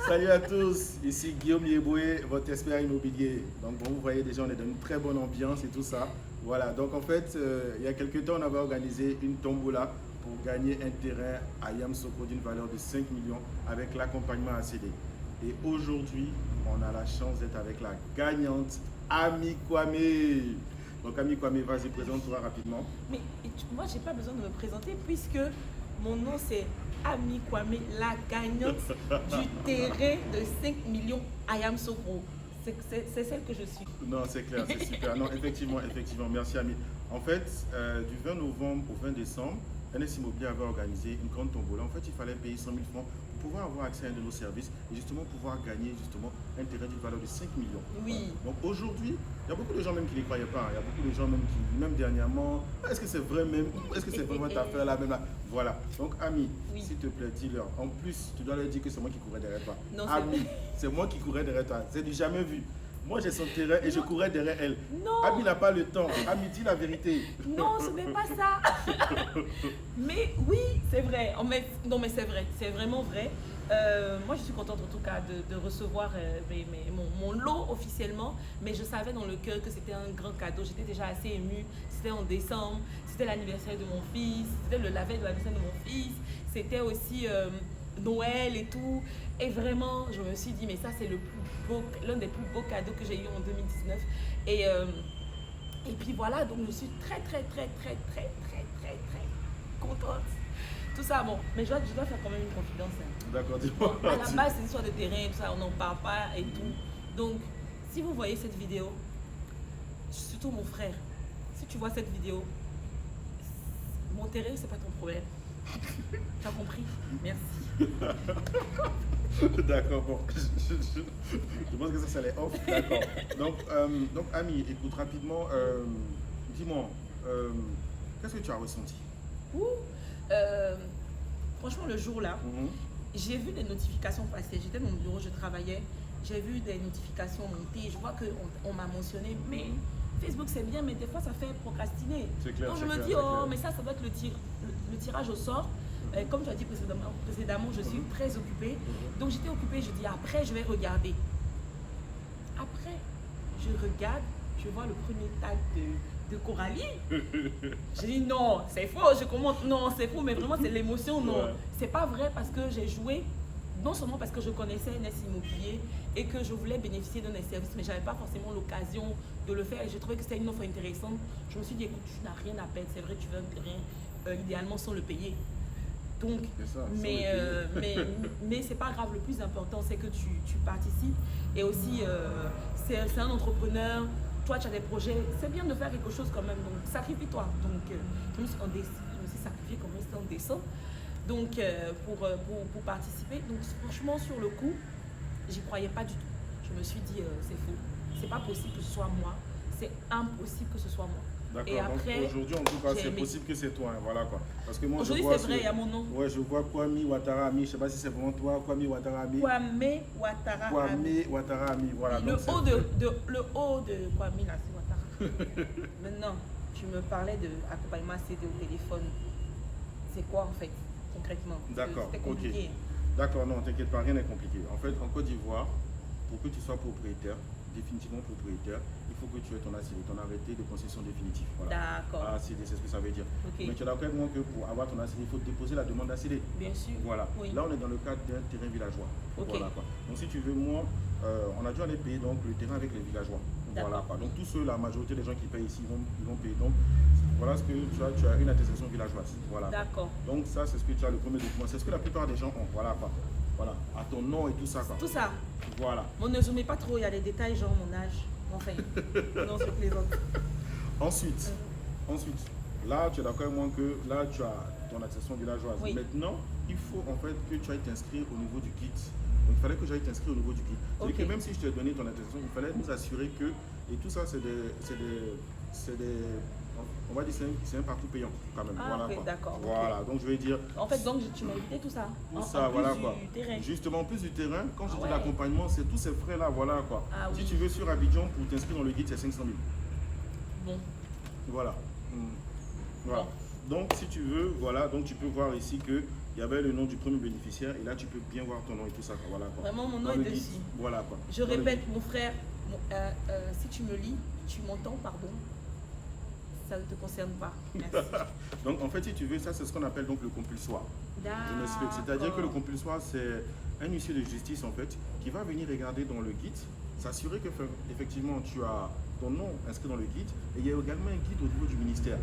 Salut à tous, ici Guillaume Yeboué, votre expert immobilier. Donc bon, vous voyez déjà, on est dans une très bonne ambiance et tout ça. Voilà, donc en fait, il y a quelques temps, on avait organisé une tombola pour gagner un terrain à Yamoussoukro d'une valeur de 5 millions avec l'accompagnement ACD. Et aujourd'hui, on a la chance d'être avec la gagnante, Ami Kwame. Donc Ami Kwame, vas-y, présente-toi rapidement. Mais moi, j'ai pas besoin de me présenter puisque mon nom c'est Ami Kwame, la gagnante du terrain de 5 millions à Yamoussoukro. C'est celle que je suis. Non, c'est clair, c'est super. Non, effectivement, merci Ami. En fait, du 20 novembre au 20 décembre, NS Immobilier avait organisé une grande tombola. En fait, il fallait payer 100 000 francs pour pouvoir avoir accès à un de nos services et justement pouvoir gagner justement un terrain d'une valeur de 5 millions. Oui. Donc aujourd'hui, il y a beaucoup de gens même qui ne croyaient pas. Il y a beaucoup de gens même qui, même dernièrement, est-ce que c'est vrai même? Est-ce que c'est vraiment ta affaire là même là? Voilà. Donc Ami, Oui. s'il te plaît, dis-leur. En plus, tu dois leur dire que c'est moi qui courais derrière toi. Non, Ami, c'est moi qui courais derrière toi. C'est du jamais vu. Moi, j'ai son terrain et je courais derrière elle. Non. Ami n'a pas le temps. Ami, dis la vérité. Non, ce n'est pas ça. Mais oui, c'est vrai. Non, mais c'est vrai. C'est vraiment vrai. Moi, je suis contente en tout cas de recevoir mon lot officiellement. Mais je savais dans le cœur que c'était un grand cadeau. J'étais déjà assez émue. C'était en décembre. C'était l'anniversaire de mon fils. C'était la veille de l'anniversaire de mon fils. C'était aussi Noël et tout. Et vraiment, je me suis dit, mais ça, c'est l'un des plus beaux cadeaux que j'ai eu en 2019. Et puis voilà, donc je suis très contente. Tout ça, bon, mais je dois faire quand même une confidence. Hein. D'accord, dis-moi. À la base, c'est une histoire de terrain, tout ça, on n'en parle pas et tout. Donc, si vous voyez cette vidéo, surtout mon frère, si tu vois cette vidéo, mon terrain, c'est pas ton problème. Tu as compris? Merci. D'accord, bon. Je pense que ça allait off. D'accord. Donc, Ami, écoute rapidement, dis-moi, qu'est-ce que tu as ressenti? Ouh, franchement, le jour-là, j'ai vu des notifications passer. J'étais dans mon bureau, je travaillais. J'ai vu des notifications monter. Je vois qu'on m'a mentionné. Mais Facebook, c'est bien, mais des fois, ça fait procrastiner. C'est clair. Donc, je me dis, oh, mais ça doit être le tirage au sort. Comme tu as dit précédemment, je suis très occupée. Donc, j'étais occupée. Je dis, après, je vais regarder. Après, je regarde, je vois le premier tag de Coralie. J'ai dit non, c'est faux, je commente, non, c'est faux, mais vraiment c'est l'émotion, non. Ouais. C'est pas vrai parce que j'ai joué, non seulement parce que je connaissais NS Immobilier et que je voulais bénéficier de mes services, mais j'avais pas forcément l'occasion de le faire et j'ai trouvé que c'était une offre intéressante. Je me suis dit, écoute, tu n'as rien à perdre, c'est vrai, tu veux rien, idéalement sans le payer. Donc, Ça, mais c'est pas grave, le plus important c'est que tu participes et aussi c'est un entrepreneur. Toi, tu as des projets, c'est bien de faire quelque chose quand même, donc sacrifie-toi. Donc, je me suis sacrifiée comme c'était en décembre, donc pour participer. Donc, franchement, sur le coup, j'y croyais pas du tout. Je me suis dit, c'est faux, c'est pas possible que ce soit moi, c'est impossible que ce soit moi. Et d'accord, après, donc aujourd'hui, en tout cas, c'est possible que c'est toi, hein, voilà quoi. Parce que moi, aujourd'hui, c'est vrai, il y a mon nom. Ouais, je vois Kwame Ouattara Ami, je sais pas si c'est vraiment toi, Kwame Ouattara Ami. Kwame Ouattara Ami. Kwame Ouattara Ami, voilà. Le donc haut de Kwame, là, c'est Ouattara. Maintenant, tu me parlais de accompagnement CD au téléphone. C'est quoi en fait, concrètement? D'accord, c'était compliqué. D'accord, non, t'inquiète pas, rien n'est compliqué. En fait, en Côte d'Ivoire, pour que tu sois propriétaire, définitivement propriétaire, il faut que tu aies ton ACD, ton arrêté de concession définitif. Voilà. D'accord. ACD, c'est ce que ça veut dire. Okay. Mais tu es d'accord avec moi que pour avoir ton ACD, il faut déposer la demande d'ACD. Bien sûr. Voilà. Oui. Là, on est dans le cadre d'un terrain villageois. Okay. Voilà, quoi. Donc, si tu veux, moi, on a dû aller payer donc, le terrain avec les villageois. Voilà, quoi. Donc, tous ceux, la majorité des gens qui payent ici, ils vont payer. Donc, voilà ce que tu as une attestation villageoise. Voilà. D'accord. Donc, ça, c'est ce que tu as, le premier document. C'est ce que la plupart des gens ont. Voilà, quoi. Voilà, à ton nom et tout ça, quoi. Tout ça. Voilà. Bon, ne zoomez pas trop, il y a des détails, genre mon âge. Enfin, non, c'est plaisant. Ensuite, là, tu es d'accord avec moi que là, tu as ton attestation villageoise. Oui. Maintenant, il faut en fait que tu ailles t'inscrire au niveau du kit. Donc, il fallait que j'aille t'inscrire au niveau du kit. C'est-à-dire que même si je t'ai donné ton attestation, il fallait nous assurer que, et tout ça, c'est des on va dire c'est un parcours payant quand même. Ah, voilà, ok, d'accord. Voilà, Okay. donc je vais dire. En fait, donc tu m'as évité tout ça. Tout ça, voilà quoi. Terrain. Justement, en plus du terrain, quand je dis ouais. l'accompagnement, c'est tous ces frais-là, voilà quoi. Ah, si oui. tu veux sur Abidjan, pour t'inscrire dans le guide, c'est 500 000. Bon. Voilà. Voilà. Bon. Donc, si tu veux, voilà, donc tu peux voir ici que il y avait le nom du premier bénéficiaire et là tu peux bien voir ton nom et tout ça. Quoi. Voilà, quoi. Vraiment, mon nom Dans est le guide, dessus. voilà quoi. Je Dans le répète, guide. mon frère, si tu me lis, tu m'entends, pardon, ça ne te concerne pas. Merci. Donc en fait si tu veux, ça c'est ce qu'on appelle donc le compulsoire. Je m'explique. C'est-à-dire que le compulsoire c'est un huissier de justice en fait qui va venir regarder dans le guide, s'assurer que effectivement tu as ton nom inscrit dans le guide et il y a également un guide au niveau du ministère.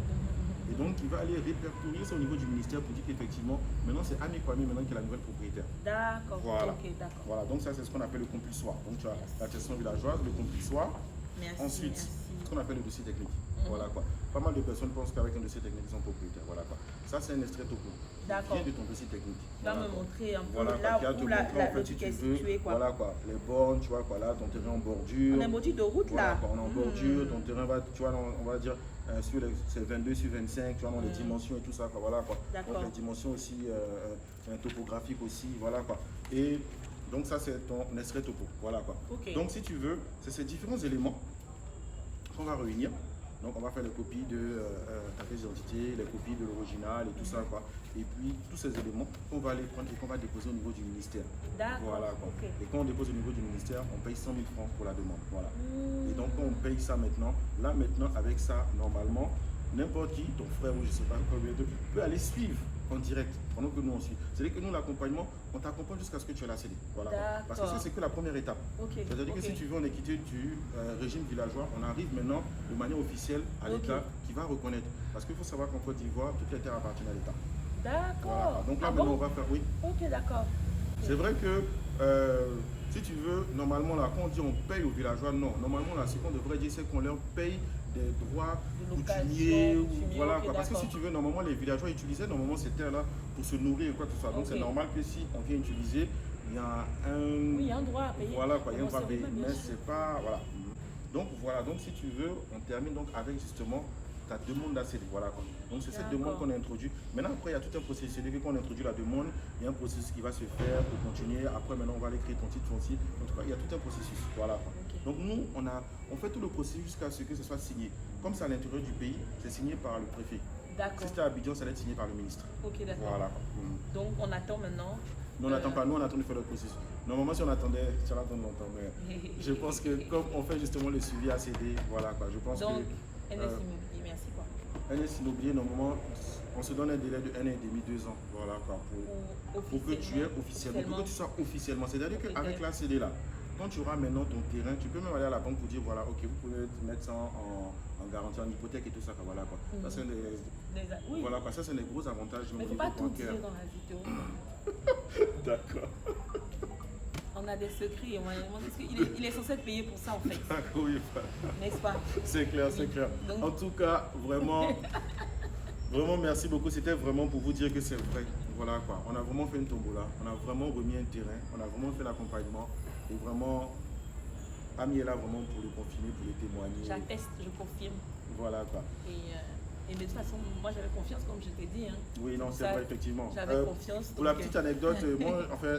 Et donc, il va aller répertorier ça au niveau du ministère pour dire qu'effectivement, maintenant c'est Ami Kwame maintenant qui est la nouvelle propriétaire. D'accord, Voilà. ok, d'accord. Voilà, donc ça c'est ce qu'on appelle le compulsoire. Donc tu as l'attestation villageoise, le compulsoire. Merci, Ensuite, merci. ce qu'on appelle le dossier technique. Voilà quoi. Pas mal de personnes pensent qu'avec un dossier technique, ils sont propriétaires. Voilà quoi. Ça c'est un extrait topo. D'accord. Vient de ton dossier technique. Tu vas Voilà, me quoi. montrer un peu Voilà, là qui va te où la montrer, en fait, si truc est tu veux, situé, quoi. voilà quoi, les bornes, tu vois quoi, là, ton terrain en bordure. On est en bordure de route Voilà, là. quoi, on est en bordure, ton terrain va, tu vois, on va dire, c'est 22 sur 25, tu vois, dans les dimensions et tout ça, quoi, voilà quoi. D'accord. Donc les dimensions aussi, topographiques aussi, voilà quoi. Et donc ça c'est ton extrait topo, voilà quoi. Ok. Donc si tu veux, c'est ces différents éléments qu'on va réunir. Donc on va faire les copies de ta pièce d'identité, les copies de l'original et tout ça quoi. Et puis tous ces éléments, on va les prendre et qu'on va déposer au niveau du ministère. D'accord. Voilà quoi. Ok. Et quand on dépose au niveau du ministère, on paye 100 000 francs pour la demande. Voilà. Et donc quand on paye ça maintenant, là maintenant avec ça, normalement, n'importe qui, ton frère ou je sais pas combien de peut aller suivre en direct pendant que nous on suit. C'est-à-dire que nous l'accompagnement, on t'accompagne jusqu'à ce que tu aies la CD. Voilà. Parce que ça c'est que la première étape. Ok. C'est-à-dire que si tu veux, on est quitté du régime villageois, on arrive maintenant de manière officielle à l'État qui va reconnaître. Parce qu'il faut savoir qu'en Côte d'Ivoire, toutes les terres appartiennent à l'État. D'accord. Voilà. Donc là Ah maintenant bon? on va faire, oui. Ok, d'accord. C'est vrai que si tu veux, normalement là, quand on dit on paye aux villageois, non. Normalement là, ce qu'on devrait dire, c'est qu'on leur paye des droits De location, coutumiers. coutumier, Voilà, ok, quoi. Parce que si d'accord. tu veux, normalement les villageois utilisaient normalement ces terres-là pour se nourrir ou quoi que ce soit. Donc Ok. c'est normal que si on vient utiliser, il y a un. Oui, il y a un droit à payer. Voilà, quoi, il y a un Bon, droit à c'est payer. vrai, bien Mais sûr. c'est pas. Voilà. Donc voilà, donc si tu veux, on termine donc avec justement ta demande d'ACD. Voilà quoi. Donc c'est cette demande qu'on a introduite. Maintenant après il y a tout un processus. C'est-à-dire qu'on introduit la demande, il y a un processus qui va se faire pour continuer. Après maintenant on va aller créer ton titre foncier. En tout cas, il y a tout un processus. Voilà quoi. Ok. Donc nous on fait tout le processus jusqu'à ce que ce soit signé. Comme c'est à l'intérieur du pays, c'est signé par le préfet. Si D'accord. c'était à Abidjan, ça va être signé par le ministre. Ok, d'accord. Voilà quoi. Donc on attend maintenant. Nous on n'attend pas, nous on attend de faire le processus. Normalement si on attendait, ça va attendre longtemps. Mais je pense que comme on fait justement le suivi ACD, voilà quoi. Je pense Donc, que NS Immobilier, merci quoi. NS Immobilier, normalement, on se donne un délai de 1 an et demi, 2 ans. Voilà quoi. Pour que tu aies officiellement, pour que tu sois officiellement. C'est-à-dire qu'avec la CD là, quand tu auras maintenant ton terrain, tu peux même aller à la banque pour dire voilà, ok, vous pouvez mettre ça en garantie, en hypothèque et tout ça. Voilà quoi. Ça, c'est Oui. voilà, quoi. Ça, c'est les gros avantages. Mais il ne faut pas tout dire dans la vidéo. D'accord. On a des secrets. Il est censé être payé pour ça en fait. Oui, N'est-ce pas? c'est clair, c'est clair. Donc- En tout cas, vraiment, vraiment merci beaucoup. C'était vraiment pour vous dire que c'est vrai. Voilà quoi. On a vraiment fait une tombola. On a vraiment remis un terrain. On a vraiment fait l'accompagnement. Et vraiment, Ami est là vraiment pour le confirmer, pour le témoigner. J'atteste, je confirme. Voilà quoi. Et de toute façon, moi j'avais confiance comme je t'ai dit. Hein. Oui, non, c'est Ça, vrai, effectivement. J'avais confiance. Pour la donc, petite anecdote, moi, enfin,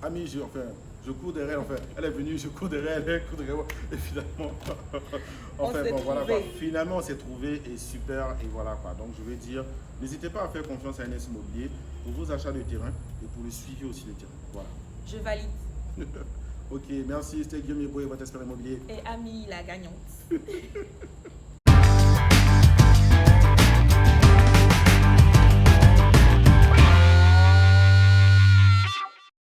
Ami, je cours derrière, enfin, elle est venue, je cours derrière elle, court derrière moi, et finalement, enfin, s'est bon, voilà quoi. trouvé. Finalement, on s'est trouvé et super, et voilà quoi. Donc, je vais dire, n'hésitez pas à faire confiance à NS Immobilier pour vos achats de terrain et pour le suivi aussi de terrain. Voilà. Je valide. Ok, merci, c'était Guillaume Yeboé, votre expert immobilier. Et Ami, la gagnante.